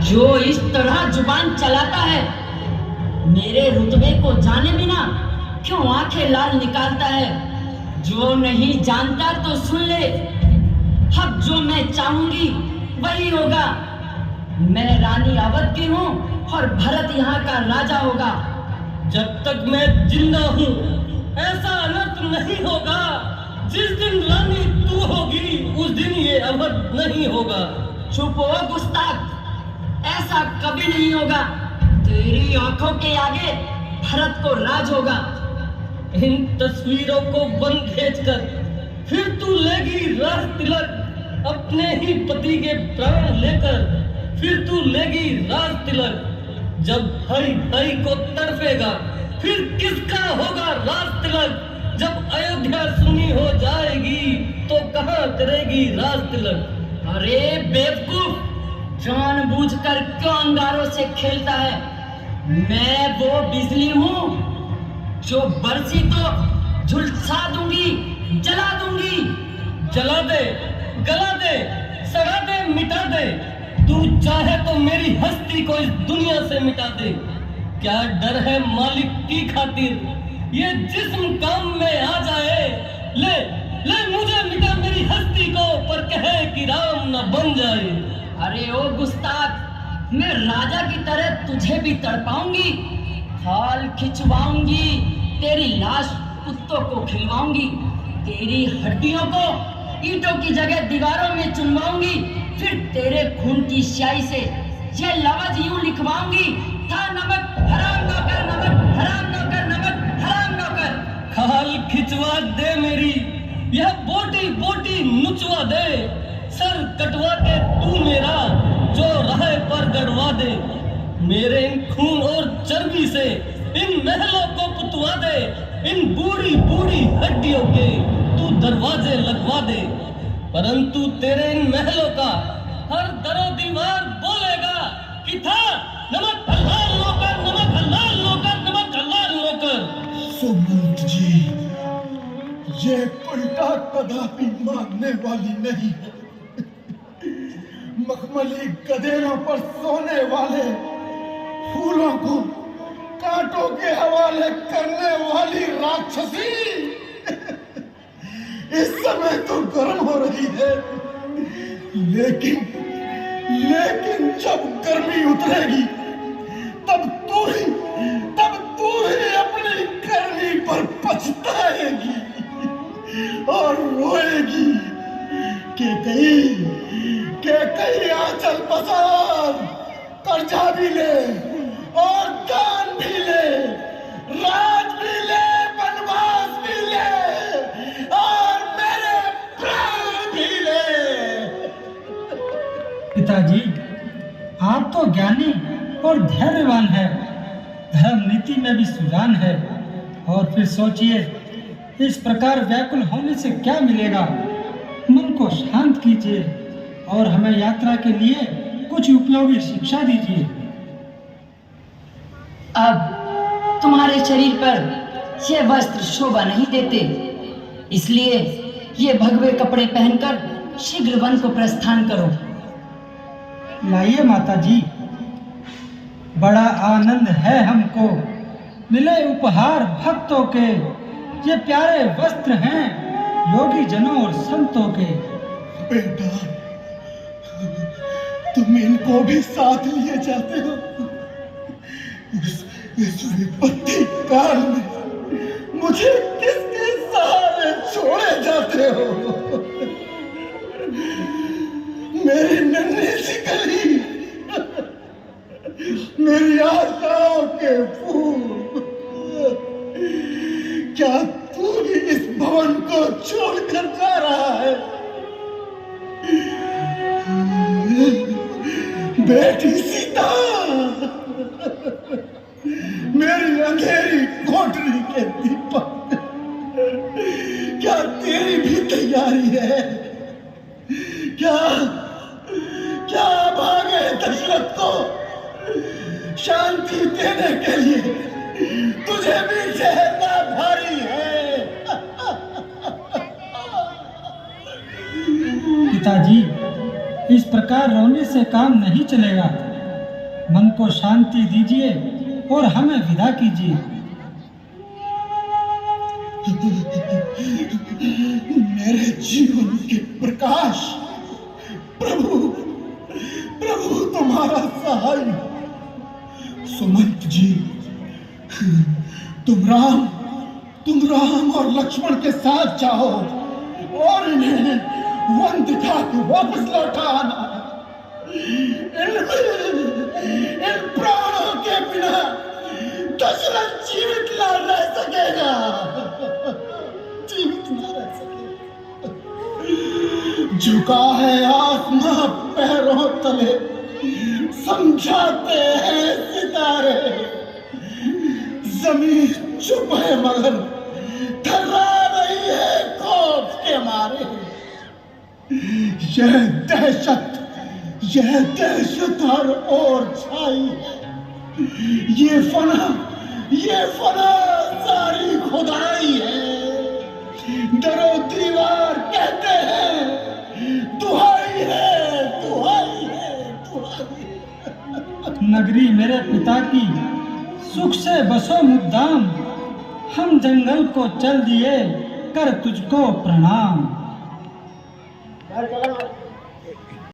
जो इस तरह जुबान चलाता है, मेरे रुतबे को जाने बिना क्यों आंखें लाल निकालता है। जो नहीं जानता तो सुन ले, अब जो मैं चाहूंगी वही होगा। मैं रानी अवध की हूँ और भरत यहाँ का राजा होगा। जब तक मैं जिंदा हूँ ऐसा अनर्थ नहीं होगा। जिस दिन रानी तू होगी उस दिन ये अवध नहीं होगा। चुप हो गुस्ताख, ऐसा कभी नहीं होगा। तेरी आंखों के आगे भरत को राज होगा। इन तस्वीरों को वन भेजकर फिर तू लेगी राज तिलक। अपने ही पति के प्राण लेकर फिर तू लेगी राज तिलक। जब भाई भाई को तड़पेगा फिर किसका होगा राज तिलक। जब अयोध्या सुनी हो जाएगी तो कहाँ करेगी राज तिलक। अरे बेवकूफ, जानबूझकर क्यों अंगारों से खेलता है। मैं वो बिजली हूँ जो बरसी तो झुलसा दूंगी, जला दूंगी। जला दे, गला दे, सड़ा दे, मिटा दे। तू चाहे तो मेरी हस्ती को इस दुनिया से मिटा दे। क्या डर है मालिक की खातिर ये जिस्म काम में आ जाए। ले ले मुझे मिटा मेरी हस्ती को, पर कहे कि राम न बन जाए। अरे ओ गुस्ताख, मैं राजा की तरह तुझे भी तड़पाऊंगी, खाल खिंचवाऊंगी, तेरी लाश कुत्तों को खिलवाऊंगी, तेरी हड्डियों को ईंटों की जगह दीवारों में चुनवाऊंगी। फिर तेरे खून की स्याही से ये लफ्ज यूं लिखवाऊंगी, था नमक हराम नौकर, नमक हराम नौकर, नमक हराम नौकर। खाल खिंचवा दे मेरी, यह बोटी बोटी नुचवा दे। सर कटवा के तू मेरा जो राह पर गड़वा दे। मेरे इन खून और चर्बी से इन महलों को पुतवा दे। इन बूढ़ी बूढ़ी हड्डियों के तू दरवाजे लगवा दे। परंतु तेरे इन महलों का हर दरो दीवार बोलेगा कि था नमक हलाल नौकर, नमक हलाल नौकर, नमक हलाल नौकर। सुमंत जी, ये उल्टा कदापि मानने वाली नहीं है। मखमली गदेरों पर सोने वाले, फूलों को कांटों के हवाले करने वाली राक्षसी इस समय तो गर्म हो रही है, लेकिन जब गर्मी उतरेगी तब तू ही अपनी गर्मी पर पछताएगी और रोएगी कि कहीं आंचल पसार, कर्जा भी ले और दान भी ले, राज भी ले, वनवास भी ले और मेरे प्राण भी ले। पिताजी, आप तो ज्ञानी और धैर्यवान है, धर्म नीति में भी सुजान है। और फिर सोचिए, इस प्रकार व्याकुल होने से क्या मिलेगा। मन को शांत कीजिए और हमें यात्रा के लिए कुछ उपयोगी शिक्षा दीजिए। अब तुम्हारे शरीर पर ये वस्त्र शोभा नहीं देते, इसलिए ये भगवे कपड़े पहनकर शीघ्र वन को प्रस्थान करो। लाइए माता जी, बड़ा आनंद है हमको, मिले उपहार भक्तों के। ये प्यारे वस्त्र हैं योगी जनों और संतों के। बेटा, तुम इनको भी साथ लिए जाते हो। इस विपत्ति काल में मुझे किसके सहारे छोड़े जाते हो। मेरी नन्ही सी गली, मेरी आशाओं के फूल, क्या तू भी इस भवन को छोड़कर जा रहा है। बेटी सीता, मेरी अंधेरी कोठरी के दीपक, क्या तेरी भी तैयारी है। क्या भागे दशरथ को शांति देने के लिए तुझे भी झेलना भारी है। पिताजी, इस प्रकार रोने से काम नहीं चलेगा। मन को शांति दीजिए और हमें विदा कीजिए। मेरे जीवन के प्रकाश, प्रभु प्रभु तुम्हारा सहाय। सुमंत जी, तुम राम और लक्ष्मण के साथ जाओ और इन्हें वन दिखा के वापस लौटा आना। इन प्राणों के बिना दशरथ जीवित ना रह सकेगा, जीवित ना रह सकेगा। झुका है आसमां पैरों तले, समझाते हैं सितारे। जमीन चुप है मगर थर्रा रही है खौफ के मारे। यह दहशत हर ओर छाई है। ये फना सारी खुदाई है। डरो दीवार कहते हैं दुहाई है, दुहाई है, दुहाई है। नगरी मेरे पिता की सुख से बसो मुद्दाम, हम जंगल को चल दिए कर तुझको प्रणाम।